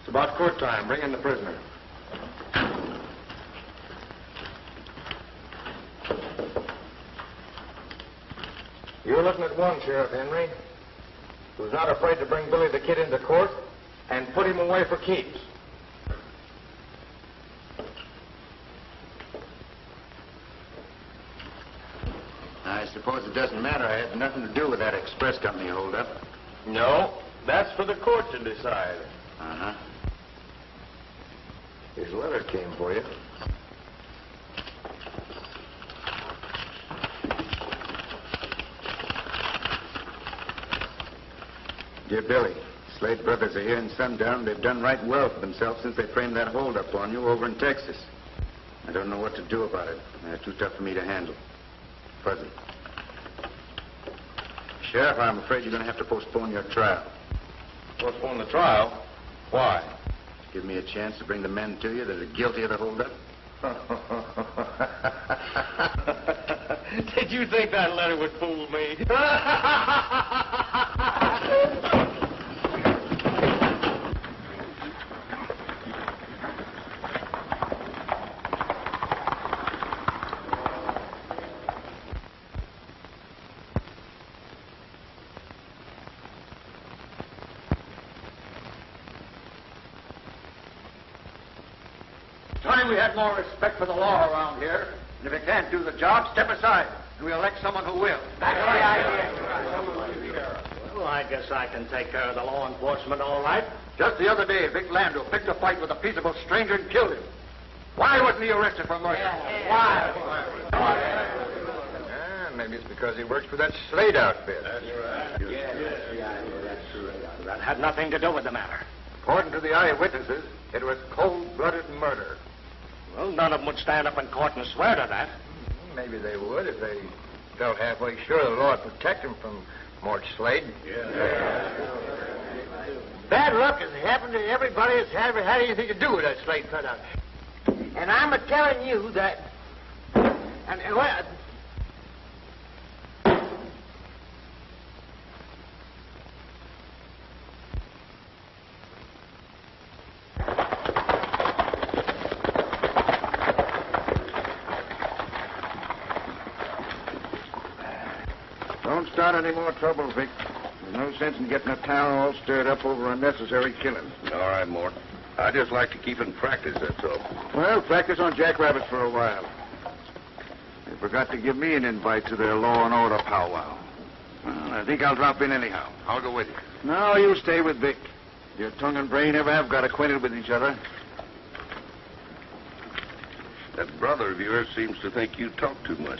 about court time. Bring in the prisoner. You're looking at one, Sheriff Henry, who's not afraid to bring Billy the Kid into court and put him away for keeps. I suppose it doesn't matter. I had nothing to do with that express company holdup. No, that's for the court to decide. Uh-huh. His letter came for you. Dear Billy, Slade brothers are here in Sundown. They've done right well for themselves since they framed that holdup on you over in Texas. I don't know what to do about it. They're too tough for me to handle. Fuzzy. Sheriff, I'm afraid you're going to have to postpone your trial. Postpone the trial? Why? Give me a chance to bring the men to you that are guilty of the holdup. Did you think that letter would fool me? We had more respect for the law around here. And if you can't do the job, step aside, and we'll elect someone who will. That's the idea. Well, I guess I can take care of the law enforcement all right. Just the other day, Vic Lando picked a fight with a peaceable stranger and killed him. Why wasn't he arrested for murder? Why? Maybe it's because he works for that Slade outfit. That's right. That's true. That had nothing to do with the matter. According to the eyewitnesses, it was cold-blooded murder. Well, none of them would stand up in court and swear to that. Maybe they would if they felt halfway sure the law would protect them from Mort Slade. Bad luck has happened to everybody that's ever had anything to do with that Slade cutout. And I'm a-telling you that... well... Don't start any more trouble, Vic. There's no sense in getting a town all stirred up over unnecessary killing. All right, Mort. I just like to keep in practice, that's all. Well, practice on jackrabbits for a while. They forgot to give me an invite to their law and order powwow. Well, I think I'll drop in anyhow. I'll go with you. No, you stay with Vic. Your tongue and brain never have got acquainted with each other. That brother of yours seems to think you talk too much.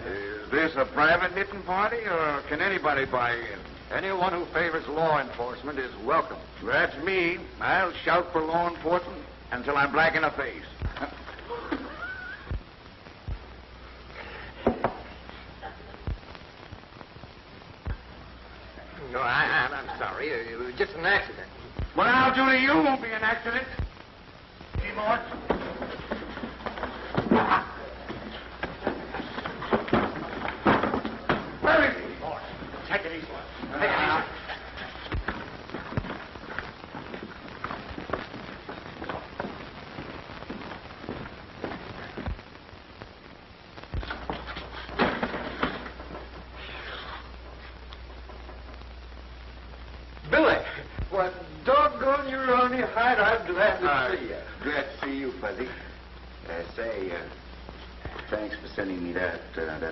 Is this a private knitting party, or can anybody buy in? Anyone who favors law enforcement is welcome. That's me. I'll shout for law enforcement until I'm black in the face. No, I'm sorry. It was just an accident. Well, now, Julie, you won't be an accident. Hey, Mort. Where is he? Mort, take it easy. Take it easy. Billy, what doggone you're on your hide. I'm glad to see you. Glad to see you, Fuzzy. Thanks for sending me that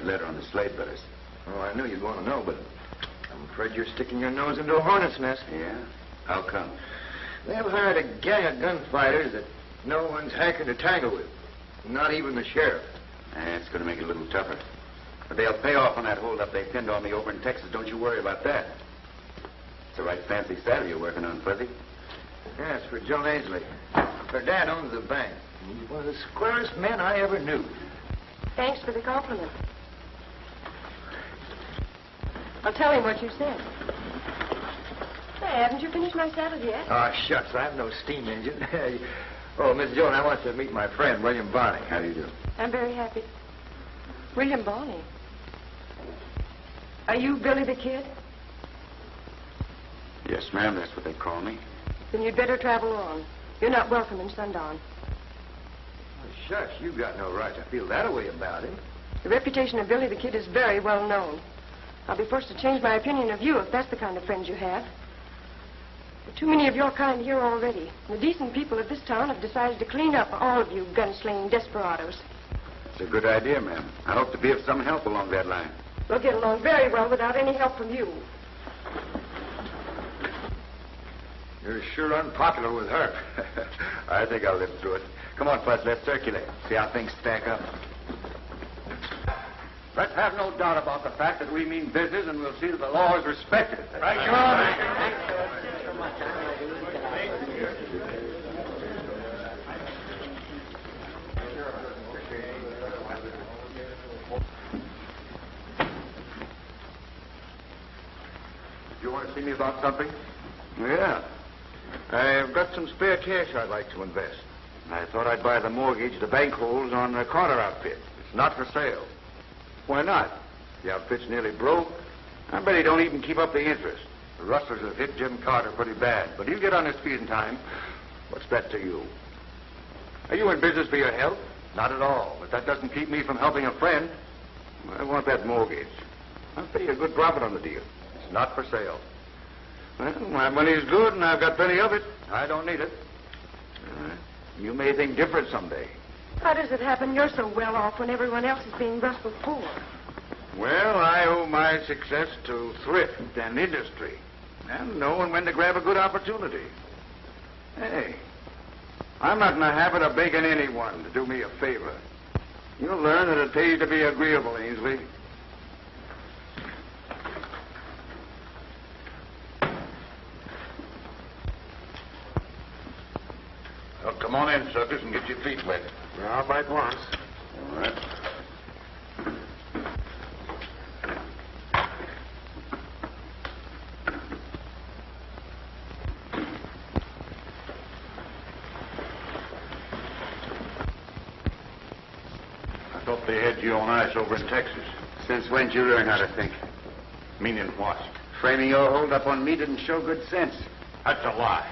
letter on the Slade brothers. Oh, I knew you'd want to know, but I'm afraid you're sticking your nose into a hornet's nest. Yeah? How come? They've hired a gang of gunfighters that no one's hankering to tangle with. Not even the sheriff. It's going to make it a little tougher. But they'll pay off on that holdup they pinned on me over in Texas. Don't you worry about that. It's a right fancy saddle you're working on, Fuzzy. Yes, for Joan Aisley. Her dad owns the bank. He's one of the squarest men I ever knew. Thanks for the compliment. I'll tell him what you said. Hey, haven't you finished my saddle yet? Oh, shucks, I have no steam engine. Oh, Miss Joan, I want you to meet my friend, William Barney. How do you do? I'm very happy. William Barney. Are you Billy the Kid? Yes, ma'am, that's what they call me. Then you'd better travel on. You're not welcome in Sundown. Oh, shucks, you've got no right to feel that way about him. The reputation of Billy the Kid is very well known. I'll be forced to change my opinion of you if that's the kind of friends you have. There are too many of your kind here already. The decent people of this town have decided to clean up all of you gunslinging desperados. It's a good idea, ma'am. I hope to be of some help along that line. We'll get along very well without any help from you. You're sure unpopular with her. I think I'll live through it. Come on, Fuzz, let's circulate. See how things stack up. Let's have no doubt about the fact that we mean business, and we'll see that the law is respected. Right, You want to see me about something? Yeah. I've got some spare cash I'd like to invest. I thought I'd buy the mortgage the bank holds on the Carter outfit. It's not for sale. Why not? The outfit's nearly broke. I bet he don't even keep up the interest. The rustlers have hit Jim Carter pretty bad, but he'll get on his feet in time. What's that to you? Are you in business for your health? Not at all, but that doesn't keep me from helping a friend. I want that mortgage. I'll pay you a good profit on the deal. It's not for sale. Well, my money's good, and I've got plenty of it. I don't need it. You may think different someday. How does it happen you're so well off when everyone else is being rustled poor? Well, I owe my success to thrift and industry, and knowing when to grab a good opportunity. Hey, I'm not in the habit of begging anyone to do me a favor. You'll learn that it pays to be agreeable, Ainsley. Well, come on in, suckers, and get your feet wet. I'll bite once. All right. I thought they had you on ice over in Texas. Since when did you learn how to think? Meaning what? Framing your hold up on me didn't show good sense. That's a lie.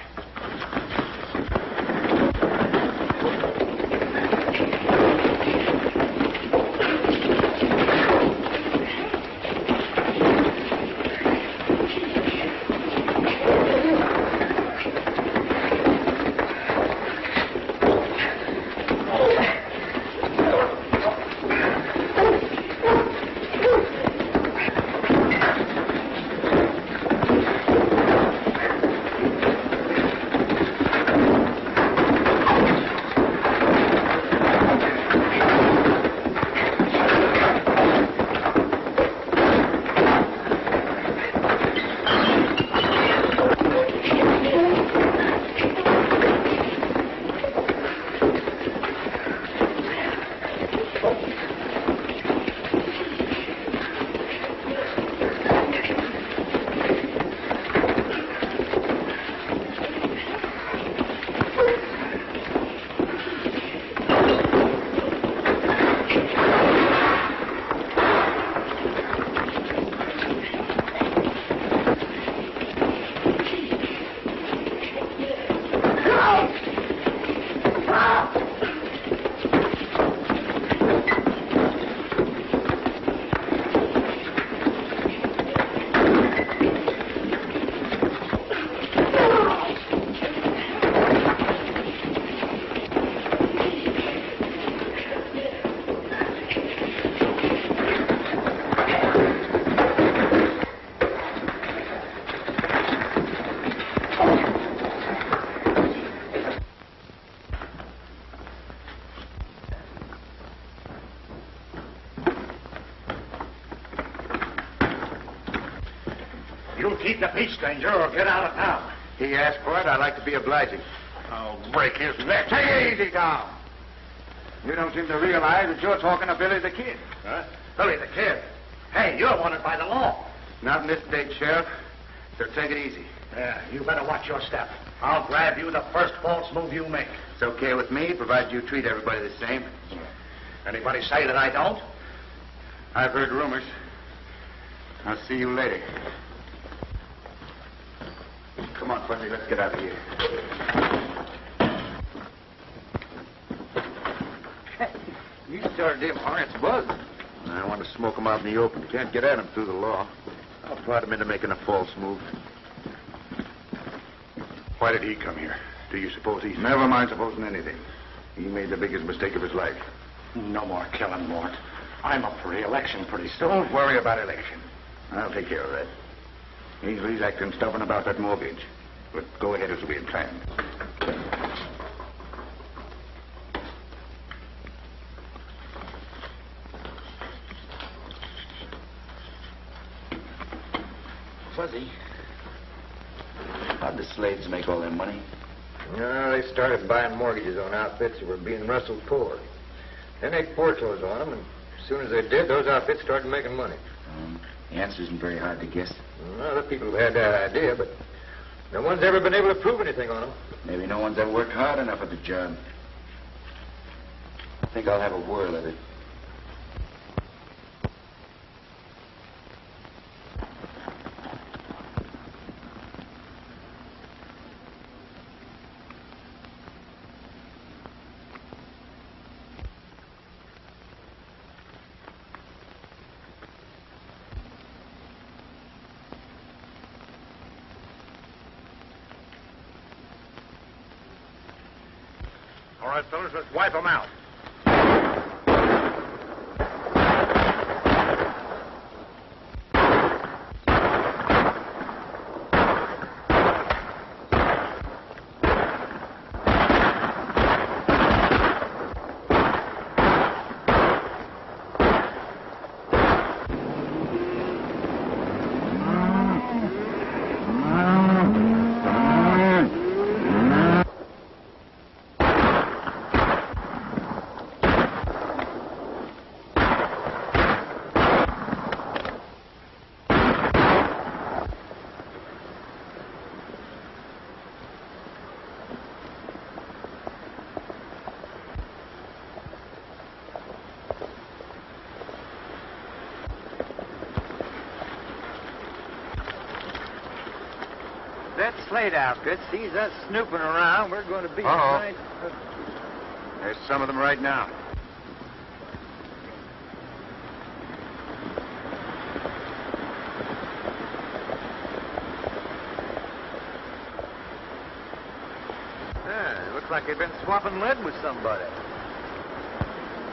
You keep the peace, stranger, or get out of town. He asked for it. I'd like to be obliging. I'll break his neck. Take it easy, Tom. You don't seem to realize that you're talking to Billy the Kid. Huh? Billy the Kid. Hey, you're wanted by the law. Not in this state, Sheriff. So take it easy. Yeah, you better watch your step. I'll grab you the first false move you make. It's okay with me, provided you treat everybody the same. Anybody say that I don't? I've heard rumors. I'll see you later. Come on, Fuzzy, let's get out of here. You started them hornets buzzing. I want to smoke them out in the open. You can't get at them through the law. I'll prod him into making a false move. Why did he come here? Do you suppose he's... Never mind supposing anything. He made the biggest mistake of his life. No more killing, Mort. I'm up for re-election pretty soon. Don't worry about election. I'll take care of that. He's acting stubborn about that mortgage. But go ahead as we had planned. Fuzzy. How'd the Slades make all their money? No, they started buying mortgages on outfits that were being rustled poor. Then they foreclosed on them, and as soon as they did, those outfits started making money. The answer isn't very hard to guess. Well, other people have had that idea, but no one's ever been able to prove anything on them. Maybe no one's ever worked hard enough at the job. I think I'll have a whirl at it. All right, fellas, let's wipe them out. That Slade outfit sees us snooping around. We're going to be... Uh-oh. There's some of them right now. Yeah, it looks like they've been swapping lead with somebody.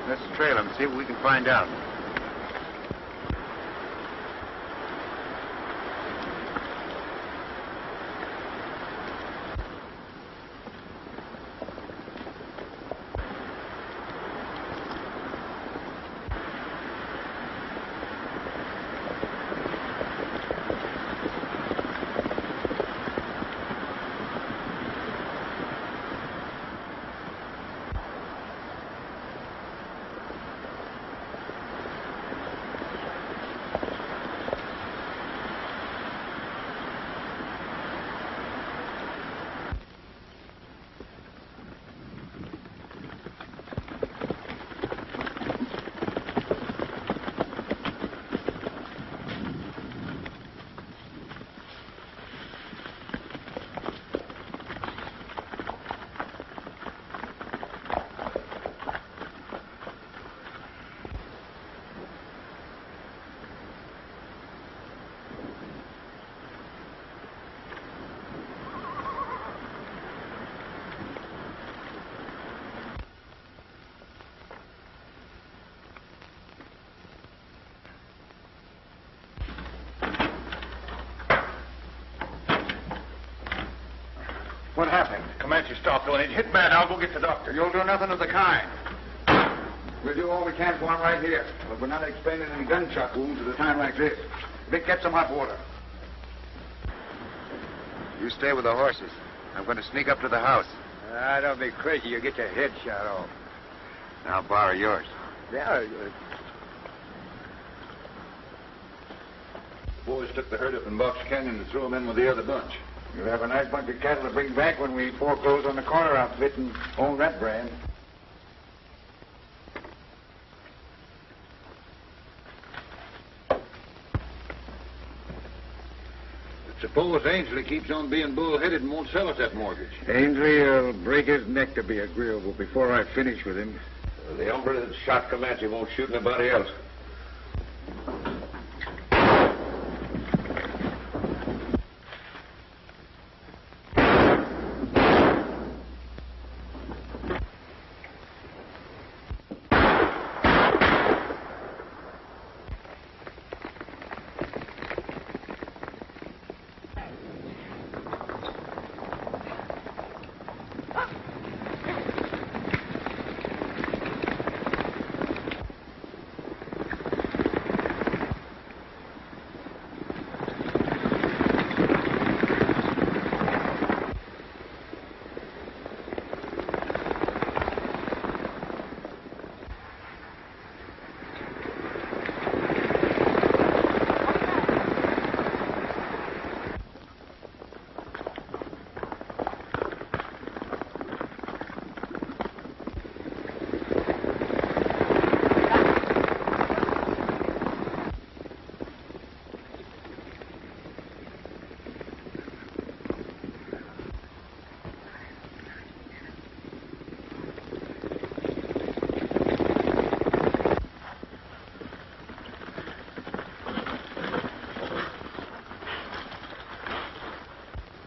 Let's trail them, see what we can find out. What happened? Comanche stopped doing it. Hit bad. I'll go get the doctor. You'll do nothing of the kind. We'll do all we can for him right here. But we're not explaining any gunshot wounds at a time like this. Vic, get some hot water. You stay with the horses. I'm going to sneak up to the house. Don't be crazy. You'll get your head shot off. I'll borrow yours. Yeah, Boys took the herd up in Box Canyon and threw them in with the other bunch. You'll have a nice bunch of cattle to bring back when we foreclose on the corner outfit and own that brand. Suppose Ainsley keeps on being bullheaded and won't sell us that mortgage. Ainsley will break his neck to be agreeable before I finish with him. The hombre that shot Comanche won't shoot anybody else.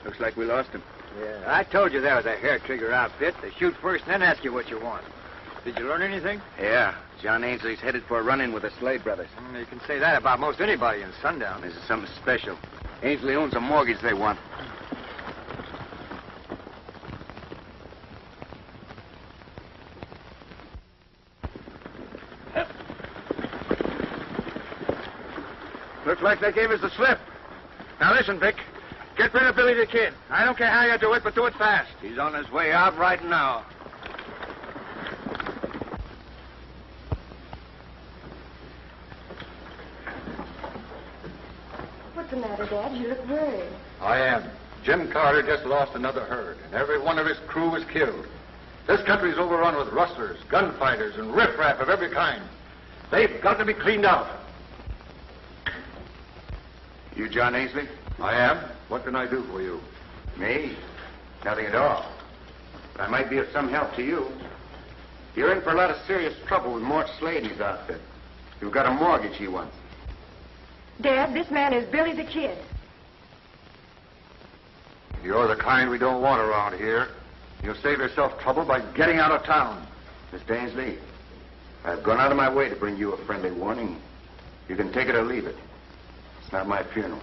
Looks like we lost him. Yeah, I told you there was a hair-trigger outfit. They shoot first and then ask you what you want. Did you learn anything? Yeah. John Ainsley's headed for a run-in with the Slade brothers. You can say that about most anybody in Sundown. This is something special. Ainsley owns a mortgage they want. Looks like they gave us the slip. Now listen, Vic. Get rid of Billy the Kid. I don't care how you do it, but do it fast. He's on his way out right now. What's the matter, Dad? You look worried. I am. Jim Carter just lost another herd, and every one of his crew was killed. This country's overrun with rustlers, gunfighters, and riffraff of every kind. They've got to be cleaned out. You John Ainsley? I am. What can I do for you? Me? Nothing at all. But I might be of some help to you. You're in for a lot of serious trouble with Mort Slade and his outfit. You've got a mortgage he wants. Dad, this man is Billy the Kid. You're the kind we don't want around here. You'll save yourself trouble by getting out of town. Mr. Ainsley, I've gone out of my way to bring you a friendly warning. You can take it or leave it. It's not my funeral.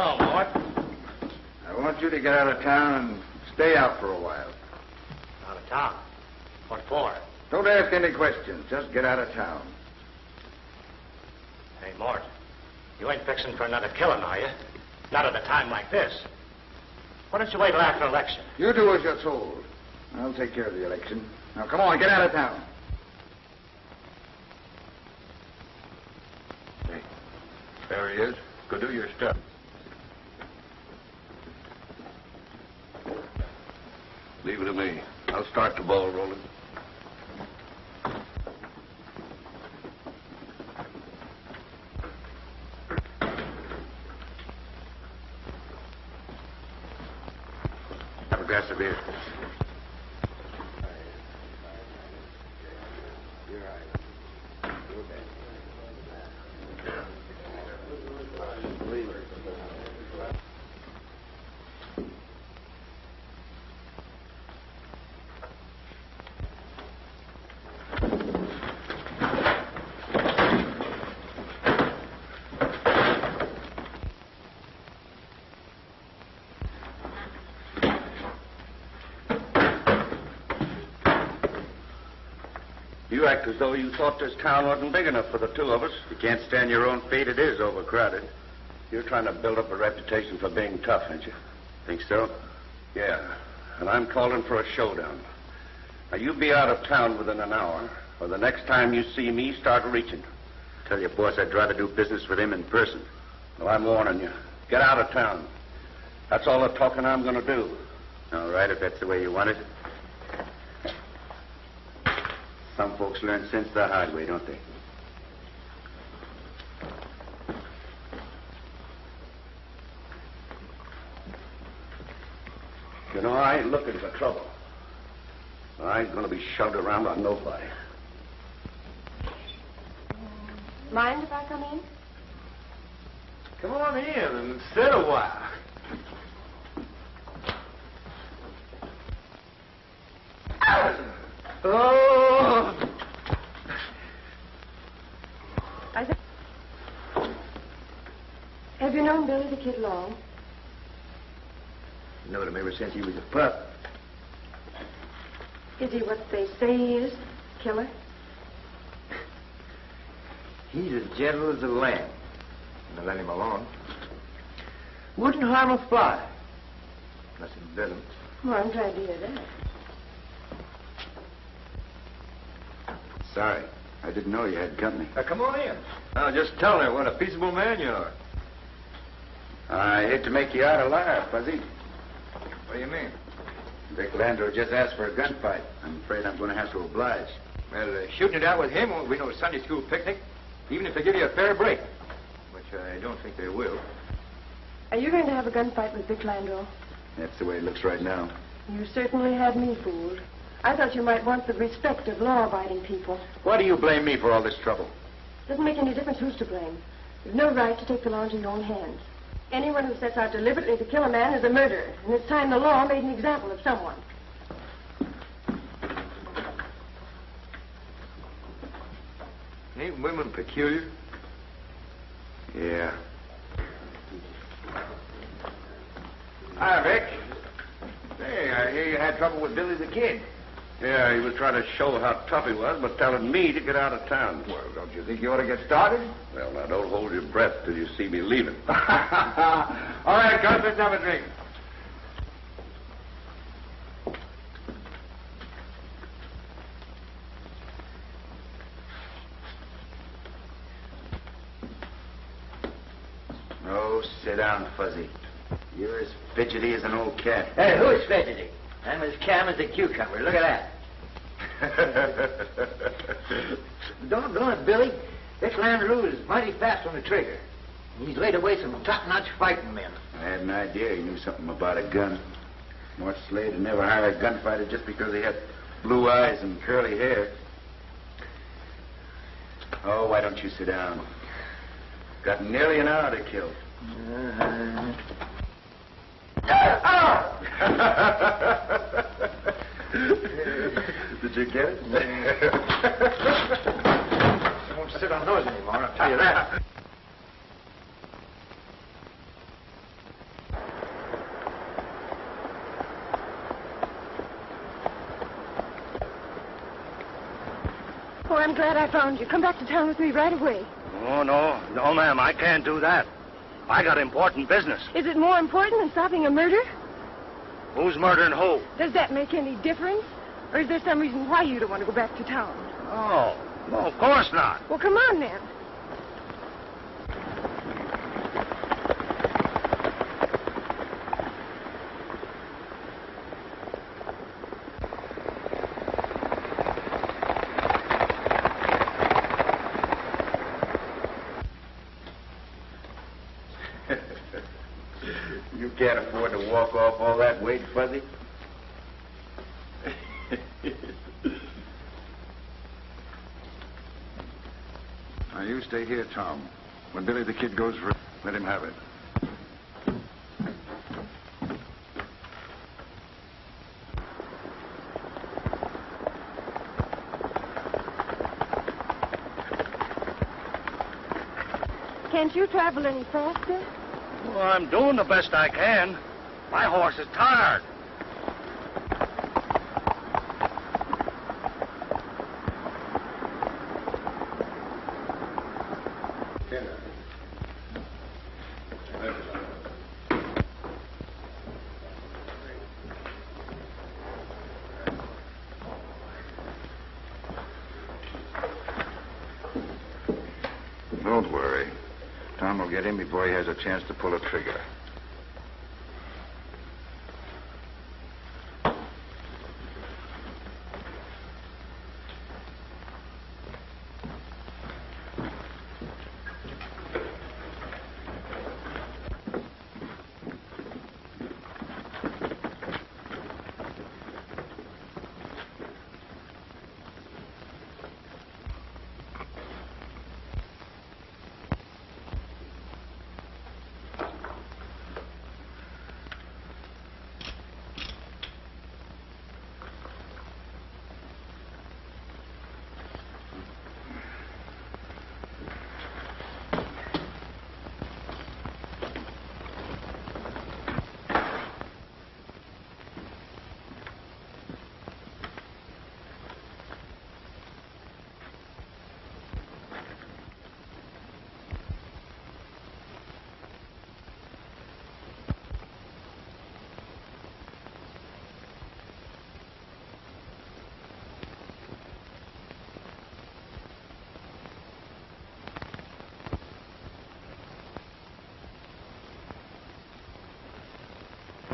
Oh, Mort. I want you to get out of town and stay out for a while. Out of town. What for? Don't ask any questions. Just get out of town. Hey, Mort, you ain't fixing for another killing, are you? Not at a time like this. Why don't you wait till after election? You do as you're told. I'll take care of the election. Now, come on, get out of town. Hey, there he is. Go do your stuff. Leave it to me. I'll start the ball rolling. Have a glass of beer. You act as though you thought this town wasn't big enough for the two of us. You can't stand your own fate. It is overcrowded. You're trying to build up a reputation for being tough, ain't you? Think so? Yeah, and I'm calling for a showdown. Now, you be out of town within an hour, or the next time you see me, start reaching. Tell your boss I'd rather do business with him in person. Well, I'm warning you. Get out of town. That's all the talking I'm going to do. All right, if that's the way you want it. Some folks learn sense the hard way, don't they? You know, I ain't looking for trouble. I ain't going to be shoved around by nobody. Mind if I come in? Come on in and sit a while. Oh! Have you known Billy the Kid long? Known him ever since he was a pup. Is he what they say he is? Killer? He's as gentle as a lamb. Now let him alone. Wouldn't harm a fly. Unless it bit him. Well, I'm glad to hear that. Sorry. I didn't know you had company. Come on in. I'll just tell her what a peaceable man you are. I hate to make you out a liar, Fuzzy. What do you mean? Vic Landor just asked for a gunfight. I'm afraid I'm going to have to oblige. Well, shooting it out with him won't be no Sunday school picnic, even if they give you a fair break, which I don't think they will. Are you going to have a gunfight with Vic Landor? That's the way it looks right now. You certainly had me fooled. I thought you might want the respect of law-abiding people. Why do you blame me for all this trouble? Doesn't make any difference who's to blame. You've no right to take the law into your own hands. Anyone who sets out deliberately to kill a man is a murderer, and it's time the law made an example of someone. Ain't women peculiar? Yeah. Hi, Vic. Hey, I hear you had trouble with Billy the Kid. Yeah, he was trying to show how tough he was, but telling me to get out of town. Well, don't you think you ought to get started? Well, now, don't hold your breath till you see me leaving. All right, Gus, let's have a drink. Oh, sit down, Fuzzy. You're as fidgety as an old cat. Hey, who's fidgety? I'm as calm as a cucumber. Look at that. Doggone it, Billy. Vic Landor is mighty fast on the trigger. He's laid away some top-notch fighting men. I had an idea he knew something about a gun. Mort Slade would never hire a gunfighter just because he had blue eyes and curly hair. Oh, why don't you sit down? Got nearly an hour to kill. Did you get it? I won't sit on those anymore, I'll tell you that. Oh, I'm glad I found you. Come back to town with me right away. Oh, no, ma'am, I can't do that. I got important business. Is it more important than stopping a murder? Who's murdering who? Does that make any difference? Or is there some reason why you don't want to go back to town? Oh, no, of course not. Well, come on, then. You can't afford to walk off all that weight, Fuzzy. Now, you stay here, Tom. When Billy the Kid goes for it, let him have it. Can't you travel any faster? Well, I'm doing the best I can. My horse is tired. Don't worry. Tom will get him before he has a chance to pull a trigger.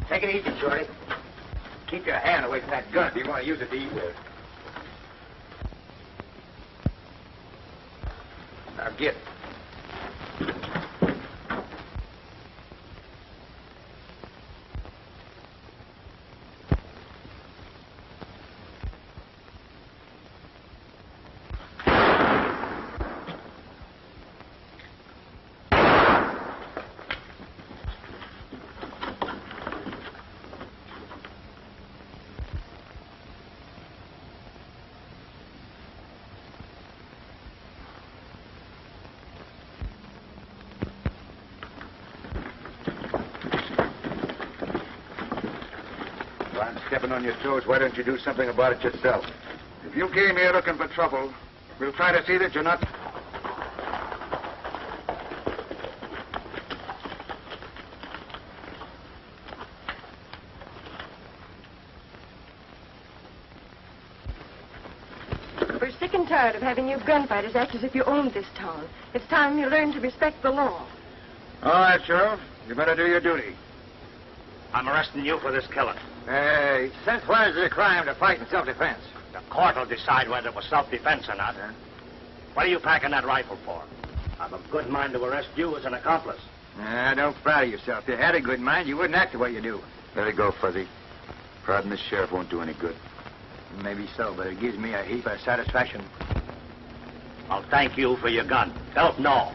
Take it easy, Shorty. Keep your hand away from that gun if you want to use it to eat with. Now get. Stepping on your toes, why don't you do something about it yourself? If you came here looking for trouble, we'll try to see that you're not... We're sick and tired of having you gunfighters act as if you owned this town. It's time you learned to respect the law. All right, Sheriff. You better do your duty. I'm arresting you for this killing. Hey, since when is it a crime to fight in self-defense? The court will decide whether it was self-defense or not. What are you packing that rifle for? I've a good mind to arrest you as an accomplice. Don't flatter yourself. If you had a good mind, you wouldn't act the way you do. Let it go, Fuzzy. Prodding the sheriff won't do any good. Maybe so, but it gives me a heap of satisfaction. I'll thank you for your gun. Help no.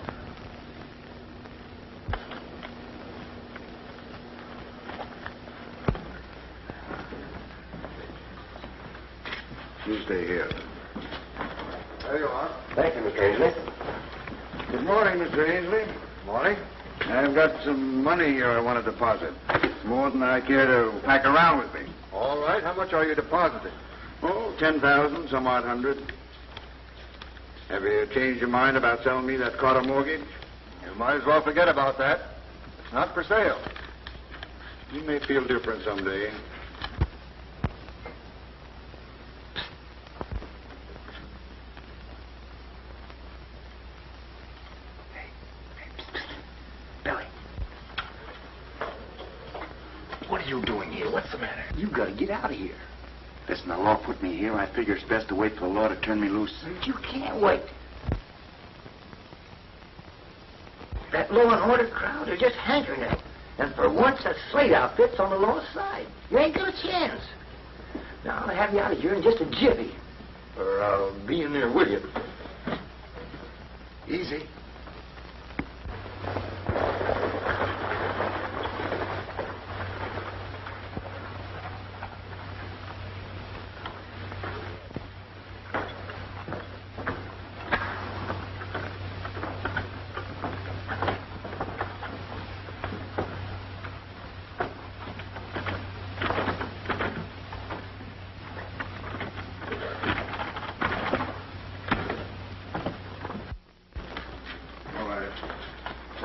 You stay here. There you are. Thank you, Mr. Ainsley. Good morning, Mr. Ainsley. Morning. I've got some money here I want to deposit. It's more than I care to pack around with me. All right. How much are you depositing? Oh, 10,000, some odd hundred. Have you changed your mind about selling me that Carter mortgage? You might as well forget about that. It's not for sale. You may feel different someday. Billy. What are you doing here? What's the matter? You gotta get out of here. Listen, the law put me here. I figure it's best to wait for the law to turn me loose. But you can't wait. That law and order crowd are just hankering at it. And for once, that Slade outfit's on the law's side. You ain't got a chance. Now, I'll have you out of here in just a jiffy. Or I'll be in there with you. Easy.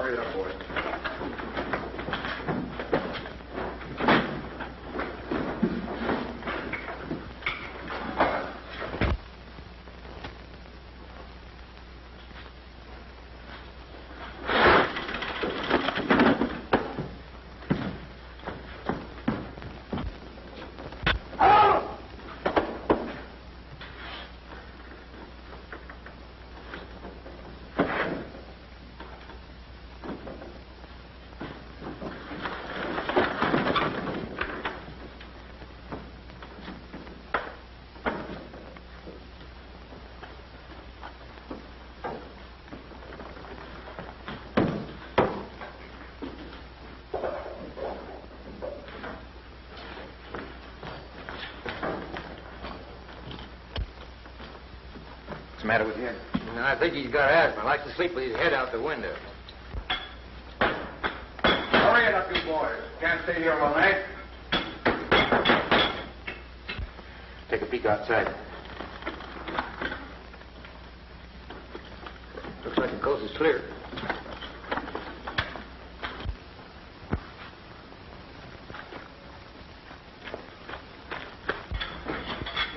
Hurry it up, boys. What's the matter with him? I think he's got asthma. Likes to sleep with his head out the window. Hurry it up, you boys. Can't stay here all night. Take a peek outside. Looks like the coast is clear.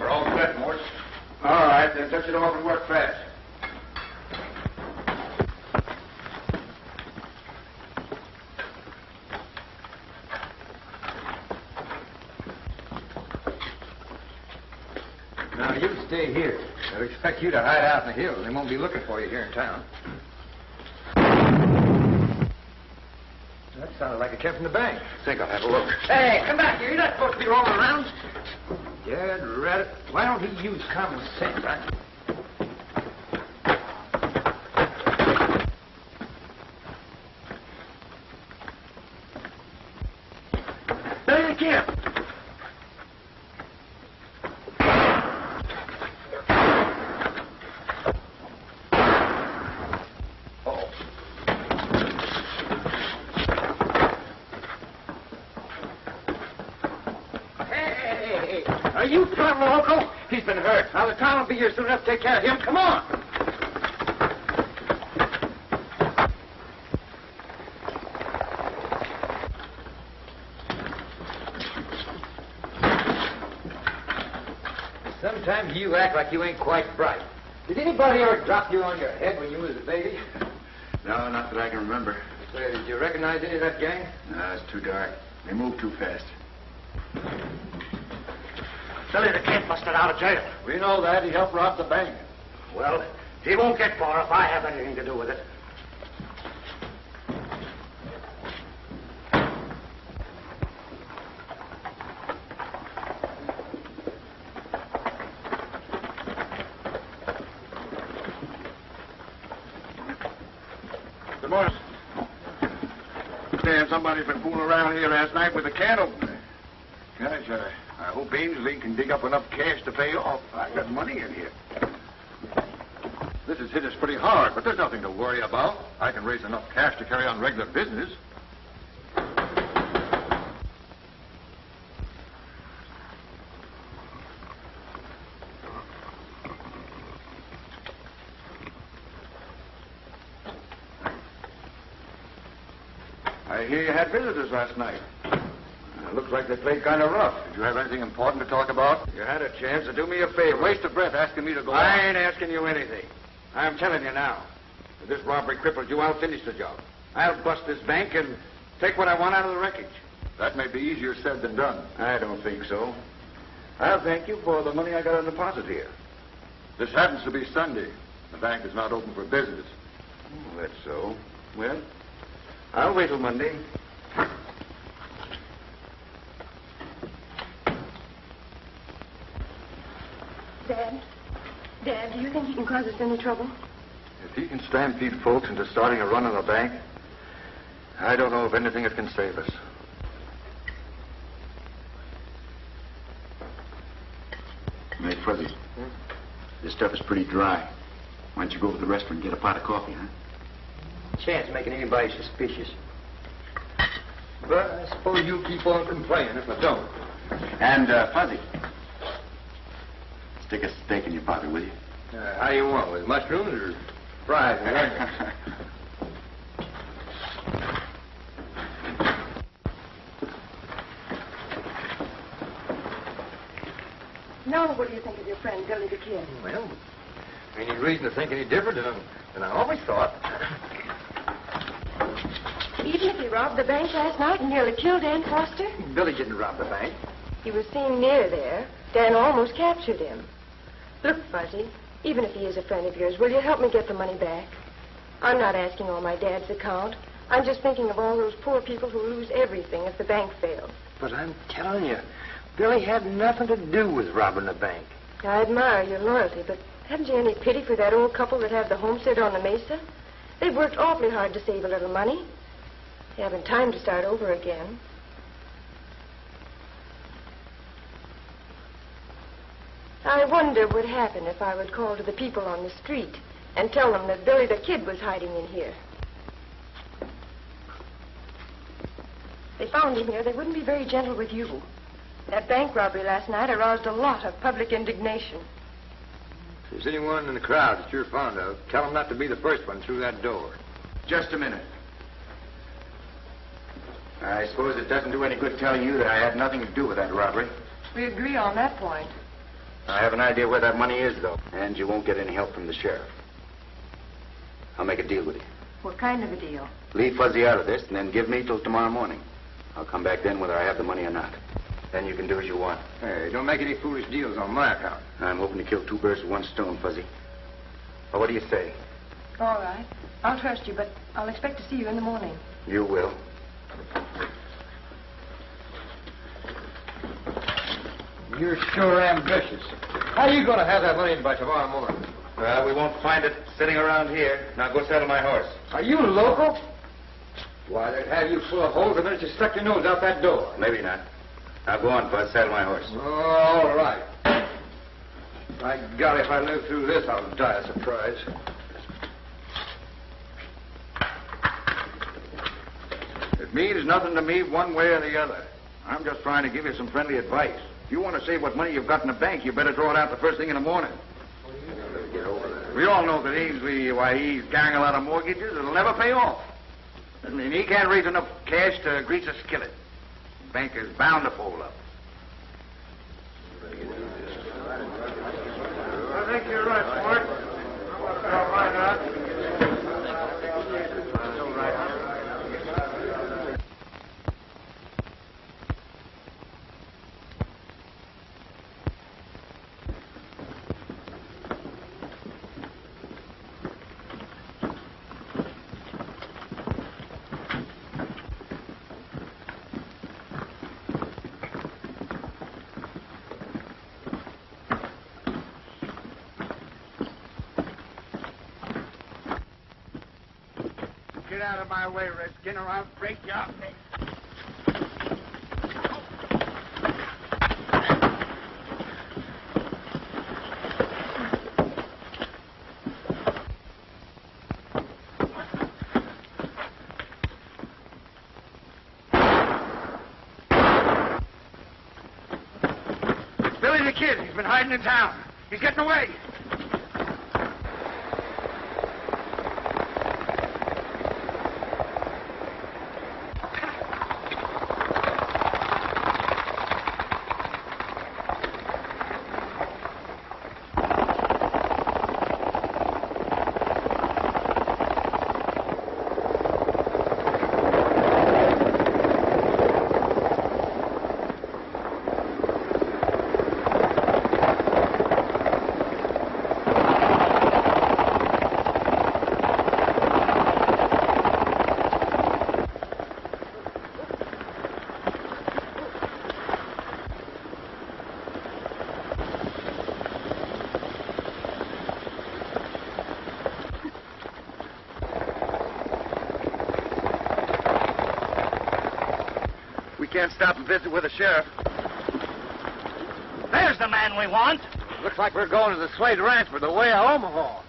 We're all set, Mort. All right, then touch it off and work fast. Now, you stay here. They'll expect you to hide out in the hills. They won't be looking for you here in town. That sounded like it came from the bank. I think I'll have a look. Hey, come back here. You're not supposed to be rolling around. Dead rat. Why don't he use common sense? There you go. Are you Pablo Loco? He's been hurt. Now, the town will be here soon enough to take care of him. Come on. Sometimes you act like you ain't quite bright. Did anybody ever drop you on your head when you was a baby? No, not that I can remember. Say, did you recognize any of that gang? No, it's too dark. They move too fast. Billy the Kid busted out of jail. We know that. He helped rob the bank. Well, he won't get far if I have anything to do with it. Good morning. Sam, somebody's been fooling around here last night with a can opener. Gosh, I hope Ainsley can dig up enough cash to pay off. I got money in here. This has hit us pretty hard, but there's nothing to worry about. I can raise enough cash to carry on regular business. I hear you had visitors last night. Looks like they played kind of rough. Did you have anything important to talk about? You had a chance to do me a favor. Waste of breath asking me to go I on. ain't asking you anything. I'm telling you now. If this robbery crippled you, I'll finish the job. I'll bust this bank and take what I want out of the wreckage. That may be easier said than done. I don't think so. I'll thank you for the money I got on deposit here. This happens to be Sunday. The bank is not open for business. Oh, that's so. Well, I'll wait till Monday. Dad, do you think he can cause us any trouble? If he can stampede folks into starting a run on the bank, I don't know of anything that can save us. Hey, Fuzzy. This stuff is pretty dry. Why don't you go to the restaurant and get a pot of coffee, huh? Chance of making anybody suspicious. But I suppose you'll keep on complaining if I don't. And, Fuzzy, stick a steak in your pocket, will you? How do you want, with mushrooms or fries? what do you think of your friend, Billy the Kid? Well, any reason to think any different than I always thought. Even if he robbed the bank last night and nearly killed Dan Foster? Billy didn't rob the bank. He was seen near there. Dan almost captured him. Look, Fuzzy, even if he is a friend of yours, will you help me get the money back? I'm not asking on my dad's account. I'm just thinking of all those poor people who lose everything if the bank fails. But I'm telling you, Billy had nothing to do with robbing the bank. I admire your loyalty, but haven't you any pity for that old couple that have the homestead on the mesa? They've worked awfully hard to save a little money. They haven't time to start over again. I wonder what would happen if I would call to the people on the street and tell them that Billy the Kid was hiding in here. If they found him here, they wouldn't be very gentle with you. That bank robbery last night aroused a lot of public indignation. If there's anyone in the crowd that you're fond of, tell them not to be the first one through that door. Just a minute. I suppose it doesn't do any good telling you that I had nothing to do with that robbery. We agree on that point. I have an idea where that money is, though. And you won't get any help from the sheriff. I'll make a deal with you. What kind of a deal? Leave Fuzzy out of this, and then give me till tomorrow morning. I'll come back then whether I have the money or not. Then you can do as you want. Hey, don't make any foolish deals on my account. I'm hoping to kill two birds with one stone, Fuzzy. Well, what do you say? All right. I'll trust you, but I'll expect to see you in the morning. You will. You're sure ambitious. How are you going to have that money in by tomorrow morning? Well, we won't find it sitting around here. Now go saddle my horse. Are you local? Why, they'd have you full of holes the minute you stuck your nose out that door. Maybe not. Now go on, Buzz. Saddle my horse. All right. By golly, if I live through this, I'll die of surprise. It means nothing to me one way or the other. I'm just trying to give you some friendly advice. If you want to save what money you've got in the bank, you better draw it out the first thing in the morning. We all know that he's carrying a lot of mortgages that'll never pay off. I mean, he can't raise enough cash to grease a skillet. The bank is bound to fold up. I think you're right, Mort. All right, huh? Get out of my way, Redskin, or I'll break your face. It's Billy the Kid. He's been hiding in town. He's getting away. Can't stop and visit with the sheriff. There's the man we want. Looks like we're going to the Slade Ranch for the way of Omaha.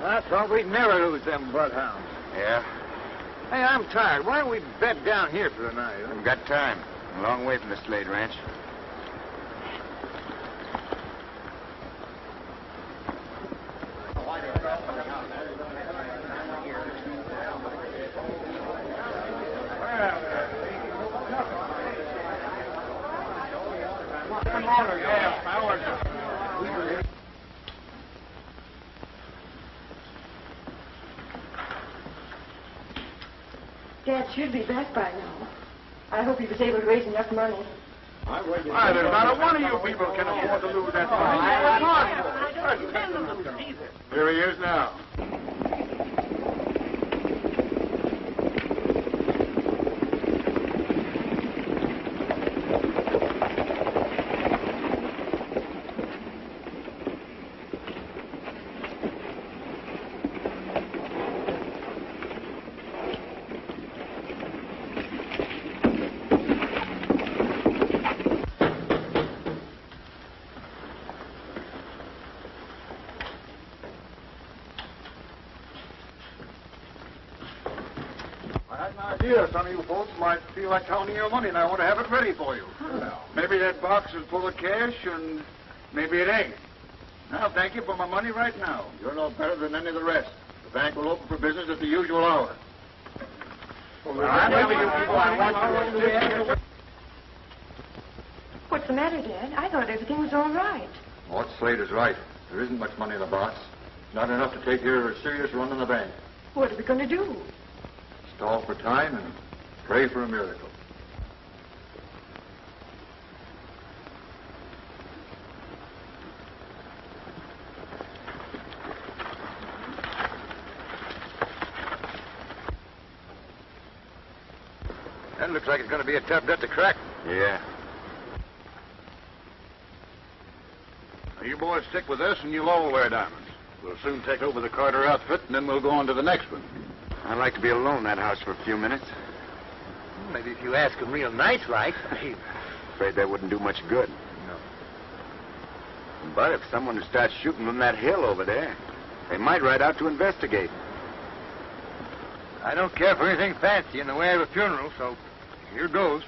I thought we'd never lose them bloodhounds. Yeah? Hey, I'm tired. Why don't we bed down here for the night? Huh? We've got time. A long way from the Slade Ranch. Dad should be back by now. I hope he was able to raise enough money. Why, there's not a one of you people can afford to lose that money. I don't intend to lose it either. Here he is now. Idea. Some of you folks might feel like counting your money, and I want to have it ready for you. Maybe that box is full of cash, and maybe it ain't. I'll thank you for my money right now. You're no better than any of the rest. The bank will open for business at the usual hour. What's the matter, Dad? I thought everything was all right. Mort Slade is right. There isn't much money in the box. Not enough to take care of a serious run in the bank. What are we going to do? Stall for time and pray for a miracle. That looks like it's going to be a tough nut to crack. Yeah. Now, you boys stick with us, and you'll all wear diamonds. We'll soon take over the Carter outfit, and then we'll go on to the next one. I'd like to be alone in that house for a few minutes. Maybe if you ask him real nice like. Afraid that wouldn't do much good. No. But if someone would start shooting from that hill over there, they might ride out to investigate. I don't care for anything fancy in the way of a funeral, so here goes.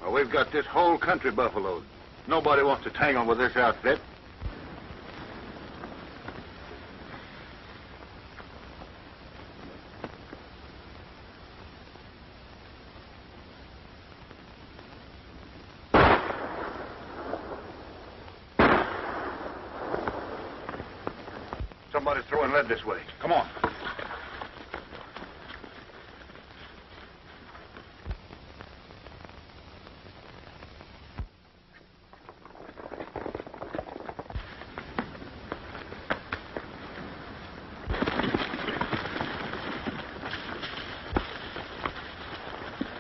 Well, we've got this whole country buffaloed. Nobody wants to tangle with this outfit. Somebody's throwing lead this way. Come on.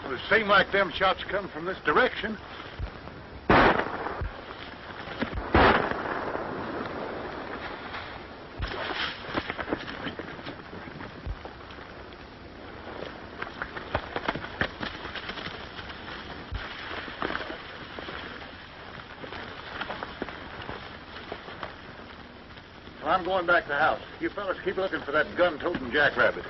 It seemed like them shots come from this direction. Well, I'm going back to the house. You fellas keep looking for that gun-toting jackrabbit.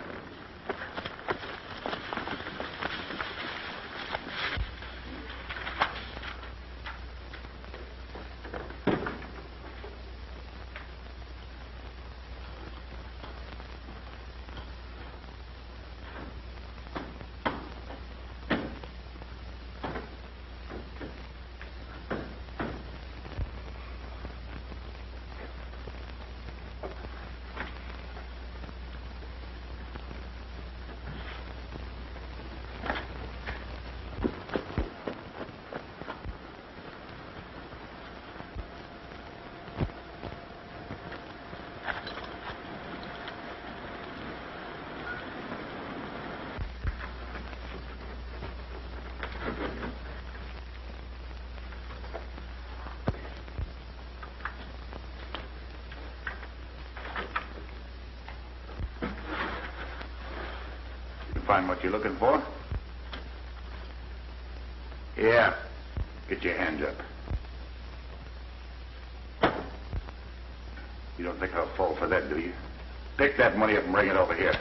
Find what you're looking for? Yeah. Get your hands up. You don't think I'll fall for that, do you? Pick that money up and bring it over here.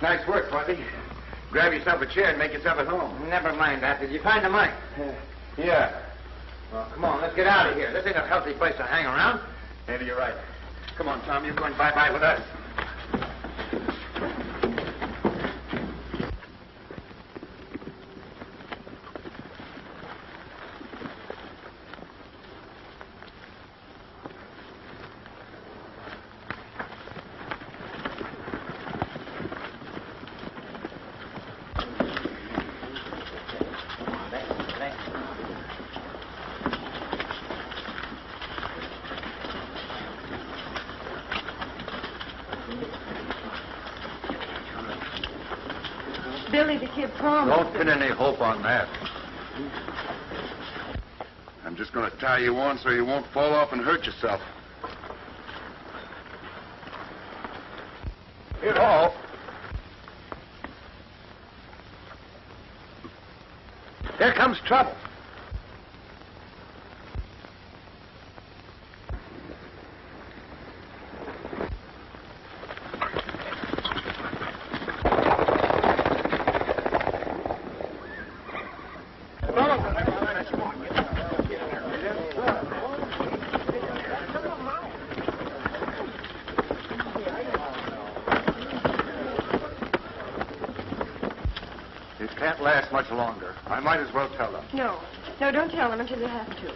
Nice work, Fuzzy. Grab yourself a chair and make yourself at home. Never mind that. Did you find the money? Yeah. Well, come on, let's get out of here. This ain't a healthy place to hang around. Maybe you're right. Come on, Tom, you're going bye-bye with us. Billy the Kid promised. Don't pin any hope on that. I'm just going to tie you on so you won't fall off and hurt yourself. Here, all. Here comes trouble. Can't last much longer. I might as well tell them. No, don't tell them until you have to.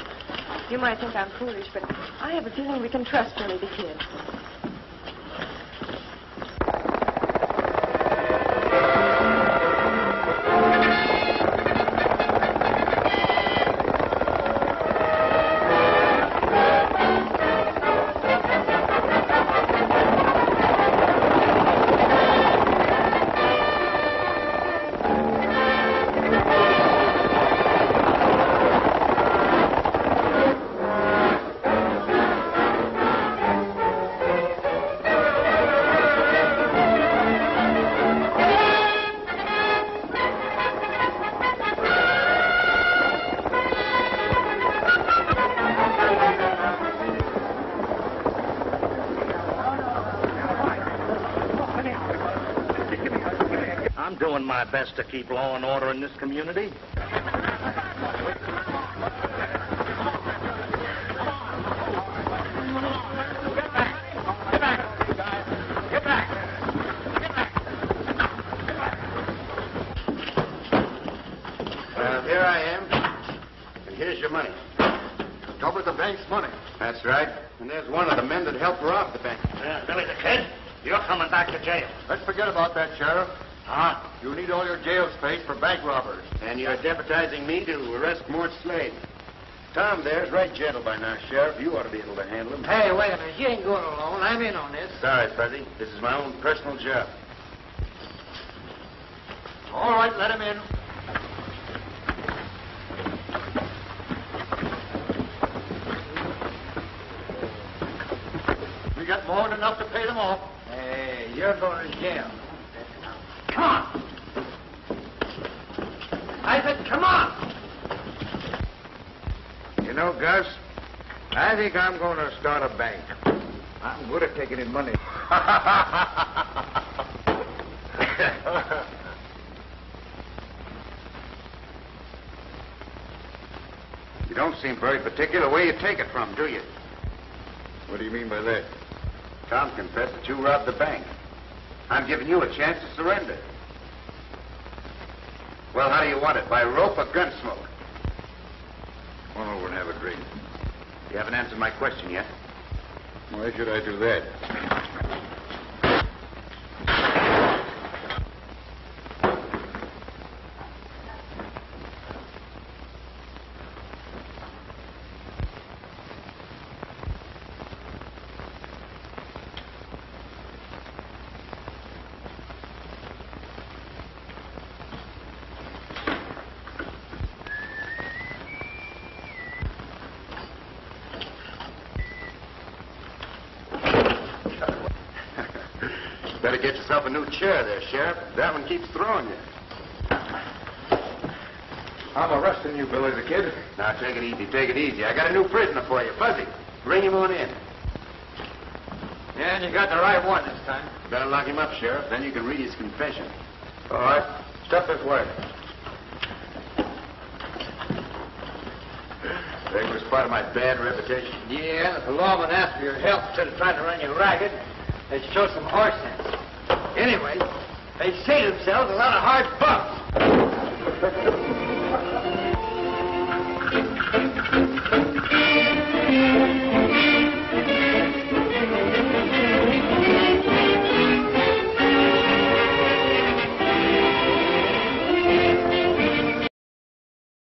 You might think I'm foolish, but I have a feeling we can trust Billy the Kid. I'm doing my best to keep law and order in this community. Here I am. And here's your money. Double the bank's money. That's right. And there's one of the men that helped rob the bank. Billy the Kid, you're coming back to jail. Let's forget about that, Sheriff. Huh? You need all your jail space for bank robbers. And you're deputizing me to arrest Mort Slade. Tom there's right gentle by now, Sheriff. You ought to be able to handle him. Hey, wait a minute. You ain't going alone. I'm in on this. Sorry, Fuzzy. This is my own personal job. All right, let him in. We got more than enough to pay them off. Hey, you're going to jail. Come on. I said, come on. You know, Gus, I think I'm going to start a bank. I'm good at taking in money. You don't seem very particular where you take it from, do you? What do you mean by that? Tom confessed that you robbed the bank. I'm giving you a chance to surrender. Well, how do you want it? By rope or gun smoke? Come on over and have a drink. You haven't answered my question yet. Why should I do that? Better get yourself a new chair there, Sheriff. That one keeps throwing you. I'm arresting you, Billy the Kid. Now, take it easy, take it easy. I got a new prisoner for you, Fuzzy. Bring him on in. Yeah, and you got the right one this time. Better lock him up, Sheriff. Then you can read his confession. All right. Step this way. That was part of my bad reputation. Yeah, if the lawman asked for your help instead of trying to run you ragged, they'd show some horse sense. Anyway, they say themselves a lot of hard bumps.